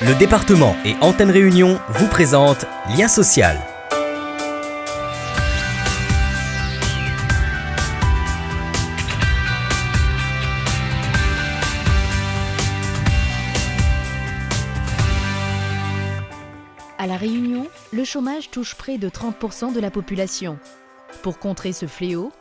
Le département et Antenne Réunion vous présentent Lien social. À La Réunion, le chômage touche près de 30% de la population. Pour contrer ce fléau,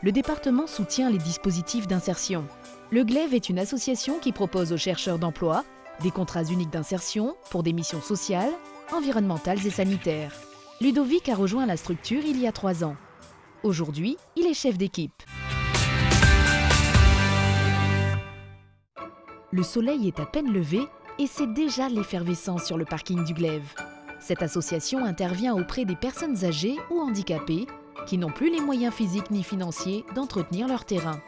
le département soutient les dispositifs d'insertion. Le GLEV est une association qui propose aux chercheurs d'emploi des contrats uniques d'insertion pour des missions sociales, environnementales et sanitaires. Ludovic a rejoint la structure il y a 3 ans. Aujourd'hui, il est chef d'équipe. Le soleil est à peine levé et c'est déjà l'effervescence sur le parking du GLEV. Cette association intervient auprès des personnes âgées ou handicapées qui n'ont plus les moyens physiques ni financiers d'entretenir leur terrain.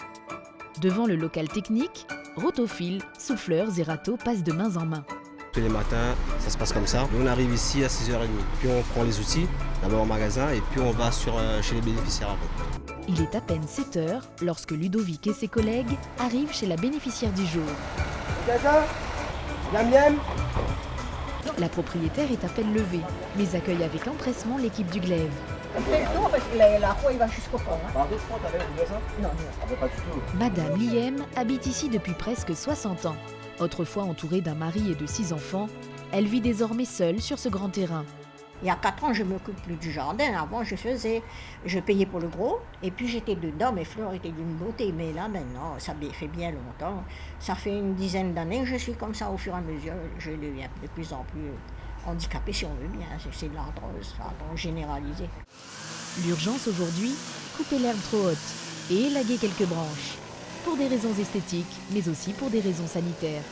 Devant le local technique, rotophiles, souffleurs et râteaux passent de main en main. Tous les matins, ça se passe comme ça. On arrive ici à 6h30. Puis on prend les outils, d'abord au magasin, et puis on va chez les bénéficiaires après. Il est à peine 7h lorsque Ludovic et ses collègues arrivent chez la bénéficiaire du jour. La propriétaire est à peine levée, mais accueille avec empressement l'équipe du GLEV. Madame Liem habite ici depuis presque 60 ans. Autrefois entourée d'un mari et de 6 enfants, elle vit désormais seule sur ce grand terrain. Il y a 4 ans, je ne m'occupe plus du jardin. Avant, je payais pour le gros, et puis j'étais dedans, mes fleurs étaient d'une beauté. Mais là, maintenant, ça fait bien longtemps. Ça fait une dizaine d'années que je suis comme ça, au fur et à mesure. Je deviens de plus en plus handicapée, si on veut bien. C'est de l'arthrose généralisée. L'urgence aujourd'hui, couper l'herbe trop haute et élaguer quelques branches. Pour des raisons esthétiques, mais aussi pour des raisons sanitaires.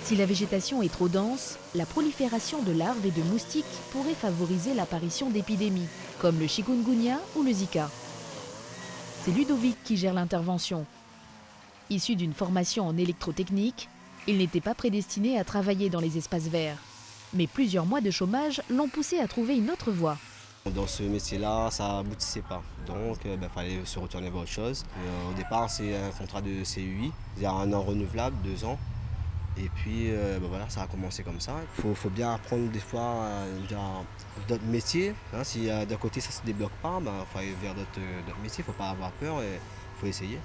Si la végétation est trop dense, la prolifération de larves et de moustiques pourrait favoriser l'apparition d'épidémies, comme le chikungunya ou le Zika. C'est Ludovic qui gère l'intervention. Issu d'une formation en électrotechnique, il n'était pas prédestiné à travailler dans les espaces verts. Mais plusieurs mois de chômage l'ont poussé à trouver une autre voie. Dans ce métier-là, ça n'aboutissait pas. Donc, il fallait se retourner vers autre chose. Au départ, c'est un contrat de CUI, c'est-à-dire 1 an renouvelable, 2 ans. Et puis, voilà, ça a commencé comme ça. Il faut bien apprendre des fois d'autres métiers. Hein. Si d'un côté ça ne se débloque pas, il faut aller vers d'autres métiers. Il ne faut pas avoir peur et il faut essayer.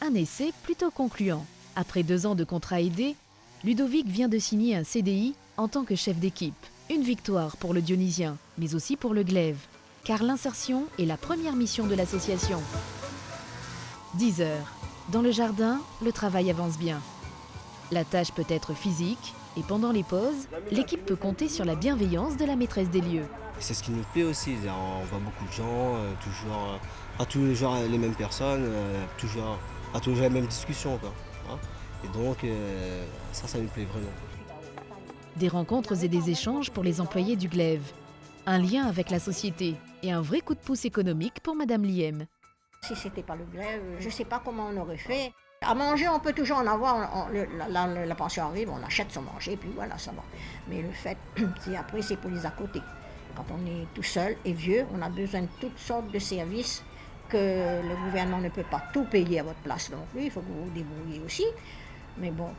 Un essai plutôt concluant. Après 2 ans de contrat aidé, Ludovic vient de signer un CDI en tant que chef d'équipe. Une victoire pour le Dionysien, mais aussi pour le GLEV, car l'insertion est la première mission de l'association. 10 heures. Dans le jardin, le travail avance bien. La tâche peut être physique et pendant les pauses, l'équipe peut compter sur la bienveillance de la maîtresse des lieux. C'est ce qui nous plaît aussi. On voit beaucoup de gens, toujours, pas tous les jours les mêmes personnes, pas toujours les mêmes discussions, quoi, hein. Et donc, ça nous plaît vraiment. Des rencontres et des échanges pour les employés du GLEV. Un lien avec la société et un vrai coup de pouce économique pour Madame Liem. Si ce n'était pas le GLEV, je ne sais pas comment on aurait fait. À manger, on peut toujours en avoir. La pension arrive, on achète son manger, puis voilà, ça va. Mais le fait, après, c'est pour les à côté. Quand on est tout seul et vieux, on a besoin de toutes sortes de services que le gouvernement ne peut pas tout payer à votre place non plus. Il faut que vous vous débrouillez aussi. Mais bon,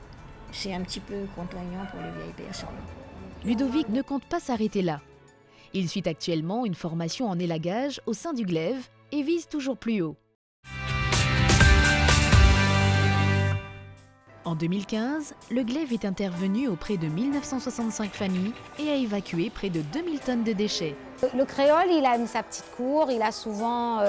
c'est un petit peu contraignant pour les vieilles personnes. Ludovic ne compte pas s'arrêter là. Il suit actuellement une formation en élagage au sein du GLEV et vise toujours plus haut. En 2015, le GLEV est intervenu auprès de 1965 familles et a évacué près de 2000 tonnes de déchets. Le créole, il a sa petite cour, il a souvent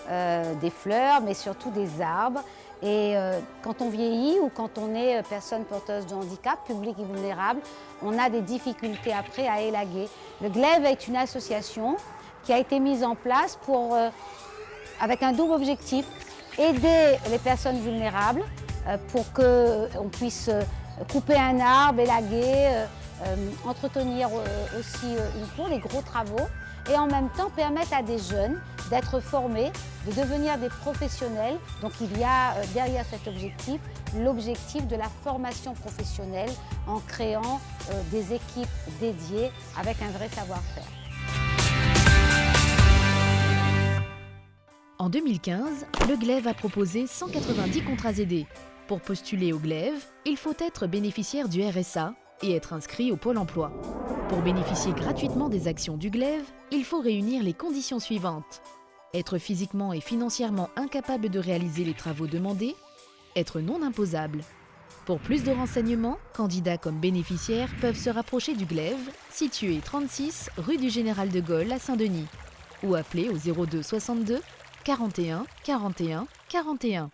des fleurs, mais surtout des arbres. Et quand on vieillit ou quand on est personne porteuse de handicap, public et vulnérable, on a des difficultés après à élaguer. Le GLEV est une association qui a été mise en place avec un double objectif, aider les personnes vulnérables pour qu'on puisse couper un arbre, élaguer, entretenir aussi une cour, les gros travaux, et en même temps permettre à des jeunes d'être formés, de devenir des professionnels. Donc il y a derrière cet objectif, l'objectif de la formation professionnelle en créant des équipes dédiées avec un vrai savoir-faire. En 2015, le GLEV a proposé 190 contrats aidés. Pour postuler au GLEV, il faut être bénéficiaire du RSA, et être inscrit au Pôle emploi. Pour bénéficier gratuitement des actions du glaive, il faut réunir les conditions suivantes. Être physiquement et financièrement incapable de réaliser les travaux demandés, être non imposable. Pour plus de renseignements, candidats comme bénéficiaires peuvent se rapprocher du glaive, situé 36 rue du Général de Gaulle à Saint-Denis, ou appeler au 02 62 41 41 41.